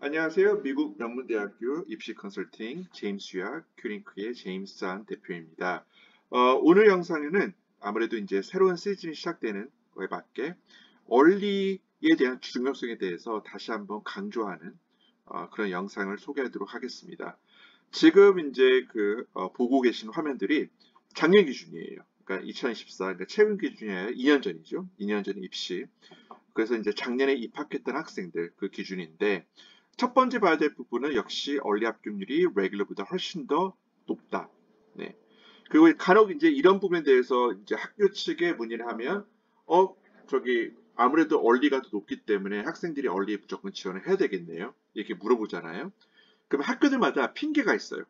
안녕하세요. 미국 명문대학교 입시 컨설팅 제임스 유학 큐링크의 제임스 한 대표입니다. 오늘 영상에는 아무래도 이제 새로운 시즌이 시작되는 거에 맞게 얼리에 대한 중요성에 대해서 다시 한번 강조하는 그런 영상을 소개하도록 하겠습니다. 지금 이제 보고 계신 화면들이 작년 기준이에요. 그러니까 2024, 그러니까 최근 기준이 아니라 2년 전이죠. 2년 전 입시. 그래서 이제 작년에 입학했던 학생들 그 기준인데 첫 번째 봐야 될 부분은 역시 얼리 합격률이 레귤러보다 훨씬 더 높다. 네. 그리고 간혹 이제 이런 부분에 대해서 이제 학교 측에 문의를 하면 저기 아무래도 얼리가 더 높기 때문에 학생들이 얼리에 무조건 지원을 해야 되겠네요. 이렇게 물어보잖아요. 그럼 학교들마다 핑계가 있어요.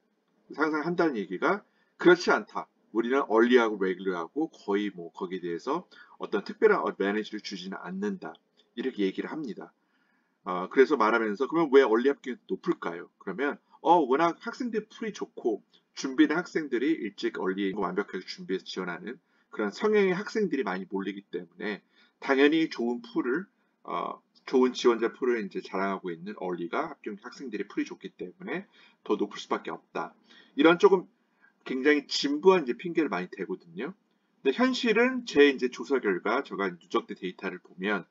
항상 한다는 얘기가 그렇지 않다. 우리는 얼리하고 레귤러하고 거의 뭐 거기에 대해서 어떤 특별한 매니지를 주지는 않는다. 이렇게 얘기를 합니다. 그래서 말하면서 그러면 왜 얼리 합격이 높을까요? 그러면 워낙 학생들 풀이 좋고 준비된 학생들이 일찍 얼리 완벽하게 준비해서 지원하는 그런 성향의 학생들이 많이 몰리기 때문에 당연히 좋은 지원자 풀을 이제 자랑하고 있는 얼리가 합격 학생들이 풀이 좋기 때문에 더 높을 수밖에 없다. 이런 조금 굉장히 진부한 이제 핑계를 많이 대거든요. 근데 현실은 제 이제 조사 결과 제가 누적된 데이터를 보면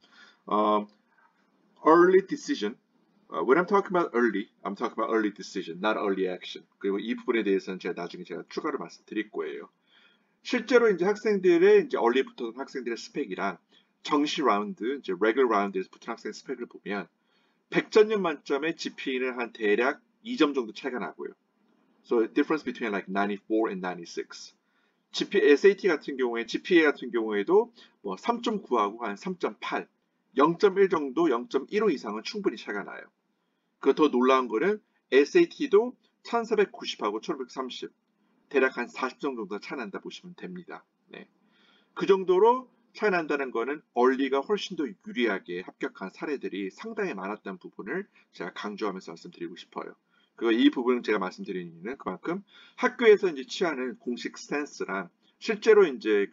어, early decision. When I'm talking about early, I'm talking about early decision, not early action. 그리고 이 부분에 대해서는 나중에 추가로 말씀드릴 거예요. 실제로 이제 학생들의 이제 early 붙었던 학생들의 스펙이랑 정시 라운드, 이제 regular 라운드에서 붙은 학생 스펙을 보면 100점 만점에 GPA는 한 대략 2점 정도 차이가 나고요. So difference between like 94 and 96. SAT 같은 경우에 GPA 같은 경우에도 뭐 3.9하고 한 3.8, 0.1 정도, 0.15 이상은 충분히 차이가 나요. 그 더 놀라운 거는 SAT도 1490하고 1530, 대략 한 40점 정도 차이 난다 보시면 됩니다. 네. 그 정도로 차이 난다는 거는 얼리가 훨씬 더 유리하게 합격한 사례들이 상당히 많았다는 부분을 제가 강조하면서 말씀드리고 싶어요. 이 부분을 제가 말씀드리는 이유는 그만큼 학교에서 이제 취하는 공식 스탠스랑 실제로 이제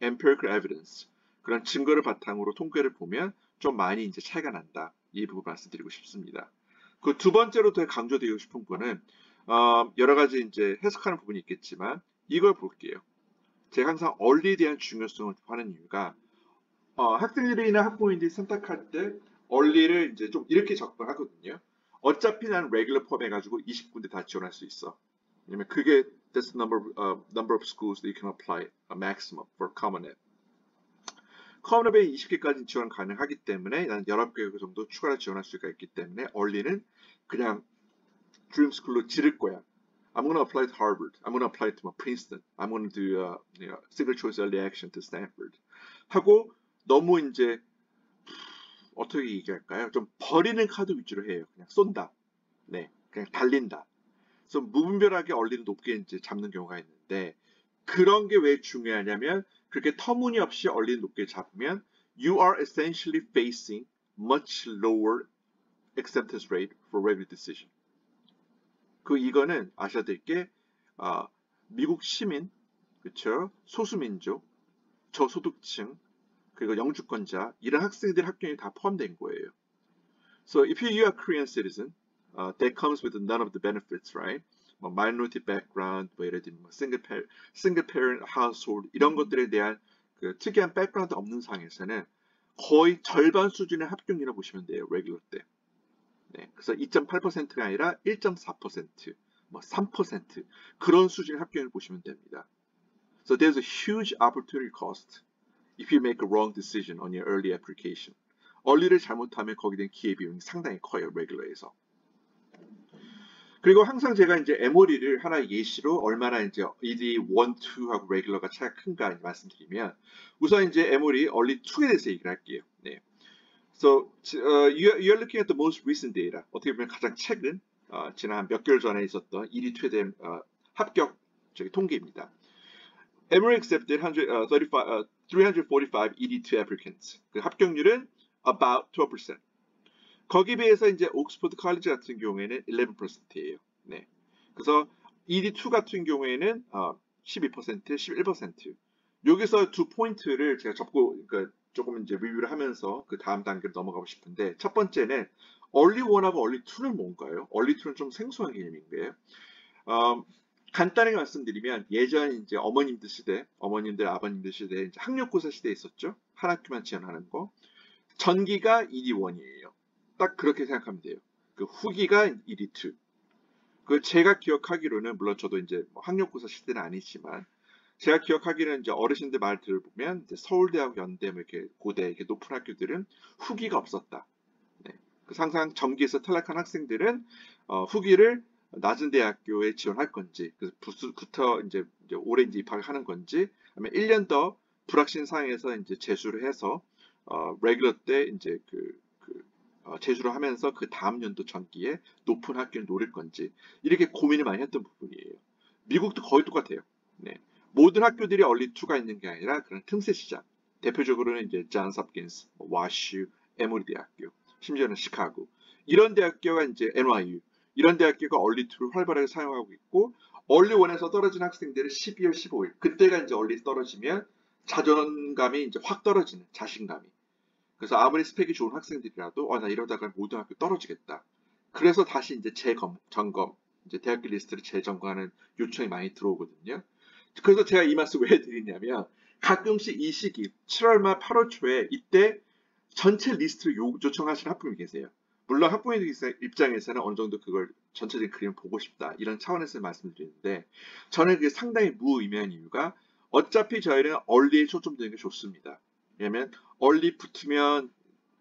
empirical evidence 그런 증거를 바탕으로 통계를 보면 좀 많이 이제 차이가 난다. 이 부분 말씀드리고 싶습니다. 그 두 번째로 더 강조드리고 싶은 거는 여러 가지 이제 해석하는 부분이 있겠지만 이걸 볼게요. 제가 항상 얼리에 대한 중요성을 하는 이유가 학생들이나 학부모님들이 선택할 때 얼리를 이제 좀 이렇게 접근하거든요. 어차피 난 레귤러 폼 해가지고 20군데 다 지원할 수 있어. 왜냐면 그게 that's the number of schools that you can apply a maximum for Common App. Common App에 20개까지 지원 가능하기 때문에 난 19개 정도 추가로 지원할 수가 있기 때문에 얼리는 그냥 드림 스쿨로 지를 거야. I'm going to apply to Harvard. I'm going to apply to Princeton. I'm going to do single choice early action to Stanford. 하고 너무 이제 어떻게 얘기할까요? 좀 버리는 카드 위주로 해요. 그냥 쏜다. 네, 그냥 달린다. 그래서 무분별하게 얼리를 높게 이제 잡는 경우가 있는데 그런 게 왜 중요하냐면 그렇게 터무니없이 얼리를 높게 잡으면 you are essentially facing much lower acceptance rate for regular decision. 이거는 아셔야 될 게 미국 시민, 그렇죠? 소수민족, 저소득층, 그리고 영주권자 이런 학생들 합격이 다 포함된 거예요. So if you are a Korean citizen, that comes with none of the benefits, right? 뭐 minority background, 뭐 예를 들면 single parent household 이런 것들에 대한 그 특이한 백그라운드 없는 상황에서는 거의 절반 수준의 합격률이라고 보시면 돼요, 레귤러 때. 네, 그래서 2.8%가 아니라 1.4%, 뭐 3% 그런 수준의 합격을 보시면 됩니다. So there's a huge opportunity cost if you make a wrong decision on your early application. 얼리를 잘못하면 거기에 대한 기회비용이 상당히 커요, 레귤러에서. 그리고 항상 제가 이제 에모리를 하나 예시로 얼마나 이제 ED 1, 2하고 레귤러가 차이가 큰가 말씀드리면 우선 이제 에모리 얼리 2에 대해서 얘기를 할게요. 네. So you're looking at the most recent data. 어떻게 보면 가장 최근 지난 몇 개월 전에 있었던 ED2에 대한 합격 통계입니다. Emory accepted 345 ED2 applicants. 그 합격률은 about 12%. 거기에 비해서 이제 옥스퍼드 칼리지 같은 경우에는 11%예요. 네. 그래서 ED2 같은 경우에는 12%, 11%. 여기서 두 포인트를 제가 접고 조금 이제 리뷰를 하면서 그 다음 단계로 넘어가고 싶은데 첫 번째는 early 1하고 early 2는 뭔가요? early 2는 좀 생소한 개념인데요. 간단하게 말씀드리면 예전 이제 어머님들 시대, 어머님들 아버님들 시대 이제 학력고사 시대 있었죠. 한 학교만 지원하는 거. 전기가 ED1이에요. 딱 그렇게 생각하면 돼요. 그 후기가 ED2. 그 제가 기억하기로는 물론 저도 이제 뭐 학력고사 시대는 아니지만 제가 기억하기로는 이제 어르신들 말 들어보면 이제 서울대하고 연대 뭐 이렇게 고대 이렇게 높은 학교들은 후기가 없었다. 네. 그래서 항상 전기에서 탈락한 학생들은 후기를 낮은 대학교에 지원할 건지, 그래서 부터 이제 올해 이제 입학하는 건지, 아니면 1년 더 불확신 상황에서 이제 재수를 해서 레귤러 때 이제 재수를 하면서 그 다음 연도 전기에 높은 학교를 노릴 건지 이렇게 고민을 많이 했던 부분이에요. 미국도 거의 똑같아요. 네. 모든 학교들이 얼리2가 있는 게 아니라 그런 틈새 시장. 대표적으로는 이제 존스 홉킨스, 와슈, 에모리 대학교, 심지어는 시카고 이런 대학교가 이제 NYU 이런 대학교가 얼리2를 활발하게 사용하고 있고 얼리1에서 떨어진 학생들은 12월 15일 그때가 이제 얼리 떨어지면 자존감이 이제 확 떨어지는 자신감이. 그래서 아무리 스펙이 좋은 학생들이라도 나 이러다가 모든 학교 떨어지겠다. 그래서 다시 이제 점검, 이제 대학교 리스트를 재점검하는 요청이 많이 들어오거든요. 그래서 제가 이 말씀 왜 드리냐면 가끔씩 이 시기 7월 말 8월 초에 이때 전체 리스트를 요청하시는 학부모이 계세요. 물론 학부모님 입장에서는 어느 정도 그걸 전체적인 그림을 보고 싶다 이런 차원에서 말씀드리는데 저는 그게 상당히 무의미한 이유가 어차피 저희는 얼리에 초점되는 게 좋습니다. 왜냐면 early 붙으면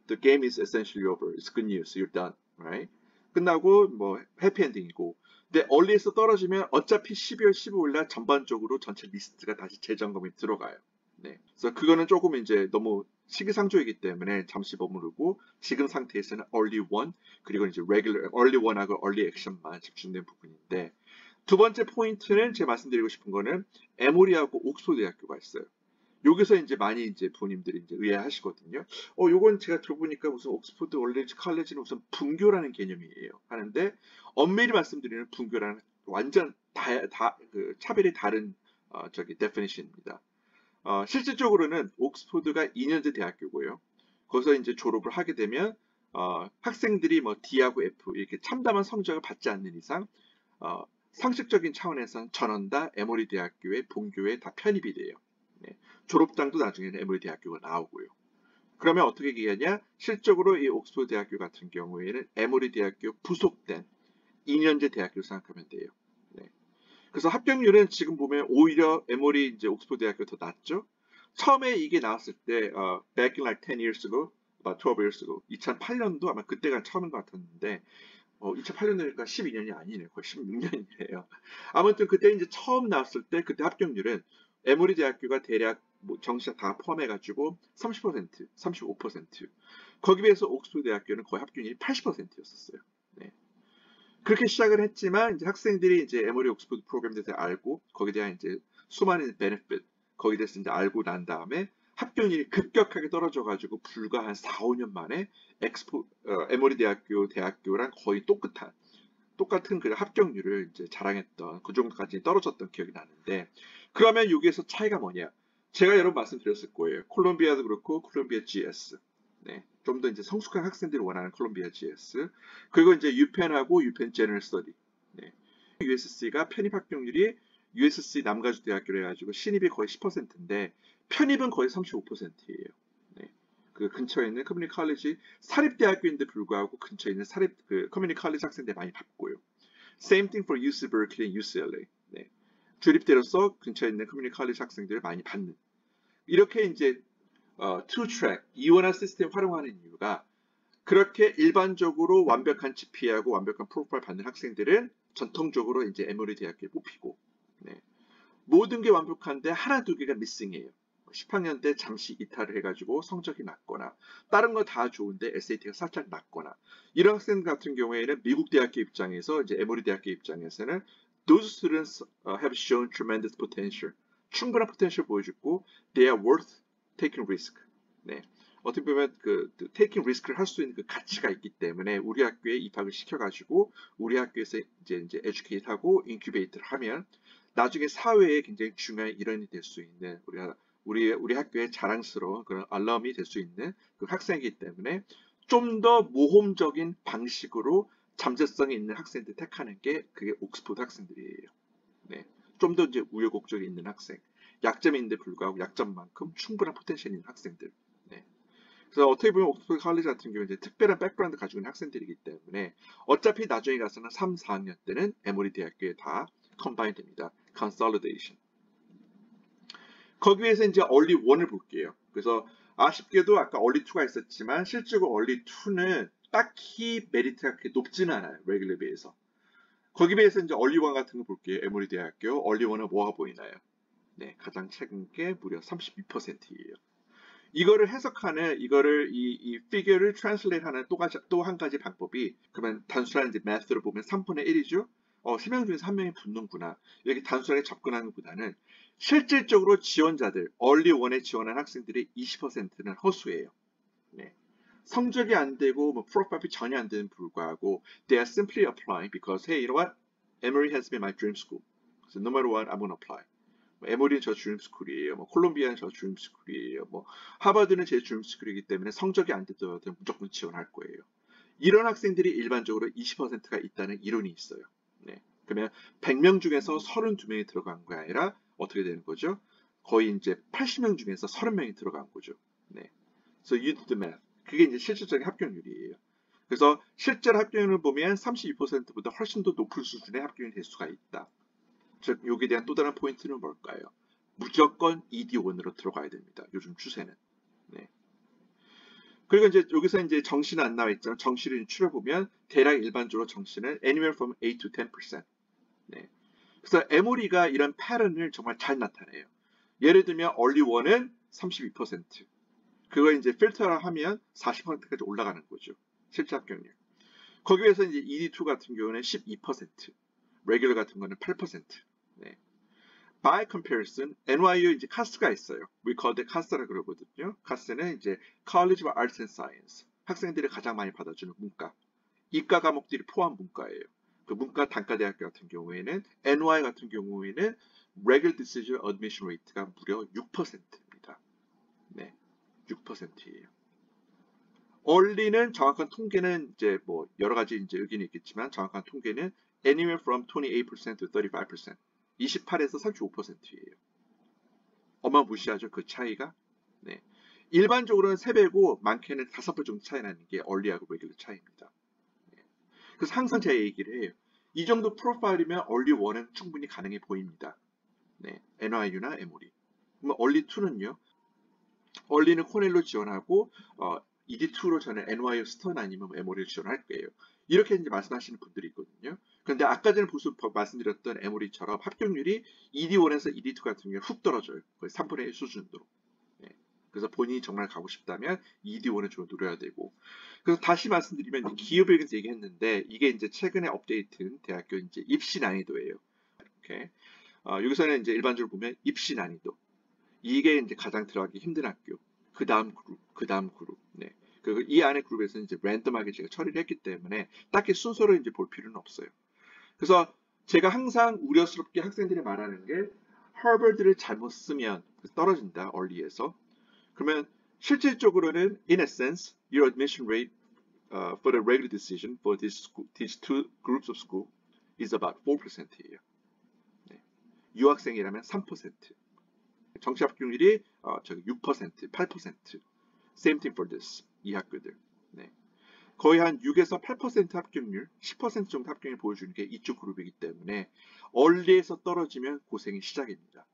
the game is essentially over. It's good news. You're done. Right? 끝나고 뭐 해피엔딩이고 근데 early에서 떨어지면 어차피 12월 15일 날 전반적으로 전체 리스트가 다시 재점검이 들어가요. 네. 그래서 그거는 조금 이제 너무 시기상조이기 때문에 잠시 머무르고 지금 상태에서는 early 1 그리고 이제 regular early 1하고 early action만 집중된 부분인데 두 번째 포인트는 제가 말씀드리고 싶은 거는 에모리하고 옥스퍼드 대학교가 있어요. 여기서 이제 많이 이제 부모님들이 이제 의아하시거든요. 요건 제가 들어보니까 무슨 옥스퍼드 월레지 칼레지는 무슨 분교라는 개념이에요. 하는데 엄밀히 말씀드리는 분교라는 완전 차별이 다른 definition입니다. 실질적으로는 옥스퍼드가 2년제 대학교고요. 거기서 이제 졸업을 하게 되면 학생들이 뭐 D하고 F 이렇게 참담한 성적을 받지 않는 이상 상식적인 차원에서는 전원 다 에모리 대학교의 본교에 다 편입이 돼요. 네. 졸업장도 나중에는 에모리 대학교가 나오고요. 그러면 어떻게 얘기하냐? 실적으로 이 옥스퍼드 대학교 같은 경우에는 에모리 대학교 부속된 2년제 대학교를 생각하면 돼요. 네. 그래서 합격률은 지금 보면 오히려 에모리 이제 옥스퍼드 대학교 더 낮죠? 처음에 이게 나왔을 때, back in like 10 years ago, about 12 years ago, 2008년도 아마 그때가 처음인 것 같았는데, 2008년이니까 12년이 아니네요. 거의 16년이에요. 아무튼 그때 이제 처음 나왔을 때 그때 합격률은 에모리 대학교가 대략 뭐 정시학 다 포함해가지고 30%, 35%. 거기에 비해서 옥스퍼드 대학교는 거의 합격률이 80%였었어요. 네. 그렇게 시작을 했지만 이제 학생들이 이제 에모리 옥스퍼드 프로그램에 대해서 알고 거기에 대한 이제 수많은 베네핏 거기에 대해서 이제 알고 난 다음에 합격률이 급격하게 떨어져가지고 불과 한 4, 5년 만에 에모리 대학교랑 거의 똑같은 그 합격률을 이제 자랑했던 그 정도까지 떨어졌던 기억이 나는데 그러면 여기에서 차이가 뭐냐? 제가 여러 번 말씀드렸을 거예요. 콜롬비아도 그렇고 콜롬비아 GS. 네. 좀 더 이제 성숙한 학생들이 원하는 콜롬비아 GS. 그리고 이제 유펜하고 유펜 제너럴 스터디. 네. USC가 편입 합격률이 USC 남가주 대학교로 해가지고 신입이 거의 10%인데 편입은 거의 35%예요. 네. 그 근처에 있는 커뮤니티 칼리지 사립대학교인데 불구하고 근처에 있는 커뮤니티 칼리지 학생들 많이 받고요. Same thing for UC Berkeley and UCLA. 네. 주립대로서 근처에 있는 커뮤니티 칼리지 학생들을 많이 받는. 이렇게 이제 two track 이원화 시스템 활용하는 이유가 그렇게 일반적으로 완벽한 GPA하고 완벽한 프로파일 받는 학생들은 전통적으로 이제 에모리 대학교에 뽑히고 네. 모든 게 완벽한데 하나 두 개가 미싱이에요. 10학년 때 잠시 이탈을 해가지고 성적이 낮거나 다른 거 다 좋은데 SAT가 살짝 낮거나 이런 학생 같은 경우에는 미국 대학교 입장에서 이제 에모리 대학교 입장에서는 those students have shown tremendous potential 충분한 포텐셜 보여주고 they are worth taking risk. 네. 어떻게 보면 taking risk를 할 수 있는 그 가치가 있기 때문에 우리 학교에 입학을 시켜가지고 우리 학교에서 이제 educate하고 incubate를 하면 나중에 사회에 굉장히 중요한 일원이 될 수 있는 우리 학교의 자랑스러운 그런 알럼이 될 수 있는 그 학생이기 때문에 좀 더 모험적인 방식으로 잠재성이 있는 학생들 택하는 게 그게 옥스퍼드 학생들이에요. 네. 좀 더 이제 우여곡절이 있는 학생. 약점이 있는데 불구하고 약점만큼 충분한 포텐셜이 있는 학생들. 네. 그래서 어떻게 보면 옥스퍼드 칼리지 같은 경우는 이제 특별한 백그라운드 가지고 있는 학생들이기 때문에 어차피 나중에 가서는 3, 4학년 때는 에모리 대학교에 다 컴바인 됩니다. consolidation. 거기 위해서 이제 얼리 1을 볼게요. 그래서 아쉽게도 아까 얼리 2가 있었지만 실제로 얼리 2는 딱히 메리트가 그렇게 높지는 않아요. 레귤러에 비해서. 거기 비해서 이제 얼리 1 같은 거 볼게요. 에모리 대학교 얼리 1은 뭐가 보이나요? 네, 가장 최근 게 무려 32%예요. 이거를 해석하는 이거를 이 figure를 translate 하는 또 한 가지 방법이 그러면 단순한 이제 math로 보면 3분의 1이죠. 3명 중에서 1명이 붙는구나. 이렇게 단순하게 접근하는 것보다는 실질적으로 지원자들, early 1에 지원한 학생들의 20%는 허수예요. 네. 성적이 안 되고 뭐 프로파일이 전혀 안 되는 불구하고 they are simply applying because hey, you know what? Emory has been my dream school. So no matter what, I'm gonna apply. 에모리는 저 드림 스쿨이에요. 뭐 콜롬비아는 저 드림 스쿨이에요. 뭐 하버드는 제 드림 스쿨이기 때문에 성적이 안 되더라도 무조건 지원할 거예요. 이런 학생들이 일반적으로 20%가 있다는 이론이 있어요. 네. 그러면 100명 중에서 32명이 들어간 게 아니라 어떻게 되는 거죠? 거의 이제 80명 중에서 30명이 들어간 거죠. 네. So you do the math. 그게 이제 실질적인 합격률이에요. 그래서 실제로 합격률을 보면 32%보다 훨씬 더 높은 수준의 합격률이 될 수가 있다. 즉 여기에 대한 또 다른 포인트는 뭘까요? 무조건 ED1으로 들어가야 됩니다. 요즘 추세는. 네. 그리고 이제 여기서 이제 정시는 안 나와 있지만 정시를 추려보면 대략 일반적으로 정시는 anywhere from 8 to 10%. 네. 그래서 에모리가 이런 패턴을 정말 잘 나타내요. 예를 들면 early 1은 32%. 그걸 이제 필터를 하면 40%까지 올라가는 거죠. 실제 합격률. 거기에서 이제 ED2 같은 경우는 12%. 레귤러 같은 거는 8%. 네. By comparison, NYU 이제 카스가 있어요. We call it 카스라 그러거든요. 카스는 이제 College of Arts and Science. 학생들이 가장 많이 받아주는 문과. 이과 과목들이 포함 문과예요. 그 문과 단과대학교 같은 경우에는 NY 같은 경우에는 Regular Decision Admission Rate가 무려 6%입니다. 네, 6%예요. 얼리는 정확한 통계는 이제 뭐 여러 가지 이제 의견이 있겠지만 정확한 통계는 anywhere from 28% to 35%. 28에서 35%예요. 어마무시하죠, 그 차이가. 네. 일반적으로는 3배고 많게는 5배 정도 차이 나는 게 얼리하고 레귤러 차이입니다. 네. 그래서 항상 제가 얘기를 해요. 이 정도 프로파일이면 얼리 1은 충분히 가능해 보입니다. 네. NYU나 에모리. 그럼 얼리 2는요? 얼리는 코넬로 지원하고 ED2로 저는 NYU 스턴 아니면 에모리를 지원할 거예요. 이렇게 이제 말씀하시는 분들이 있거든요. 그런데 아까 전에 말씀드렸던 에모리처럼 합격률이 ED1에서 ED2 같은 경우에 훅 떨어져요. 거의 3분의 1 수준으로. 네. 그래서 본인이 정말 가고 싶다면 ED1을 좀 노려야 되고. 그래서 다시 말씀드리면 기업일견 얘기했는데 이게 이제 최근에 업데이트된 대학교 이제 입시 난이도예요. 이렇게 여기서는 이제 일반적으로 보면 입시 난이도. 이게 이제 가장 들어가기 힘든 학교. 그 다음 그룹. 네. 그리고 이 안에 그룹에서 이제 랜덤하게 제가 처리를 했기 때문에 딱히 순서를 이제 볼 필요는 없어요. 그래서 제가 항상 우려스럽게 학생들이 말하는 게 하버드를 잘못 쓰면 떨어진다, 얼리에서. 그러면 실질적으로는 in a sense, your admission rate for the regular decision for these two groups of school is about 4%예요. 네. 유학생이라면 3%. 정시 합격률이 6%, 8%. Same thing for this. 이 학교들. 네. 거의 한 6에서 8% 합격률, 10% 정도 합격률 보여주는 게 이쪽 그룹이기 때문에 얼리에서 떨어지면 고생이 시작입니다.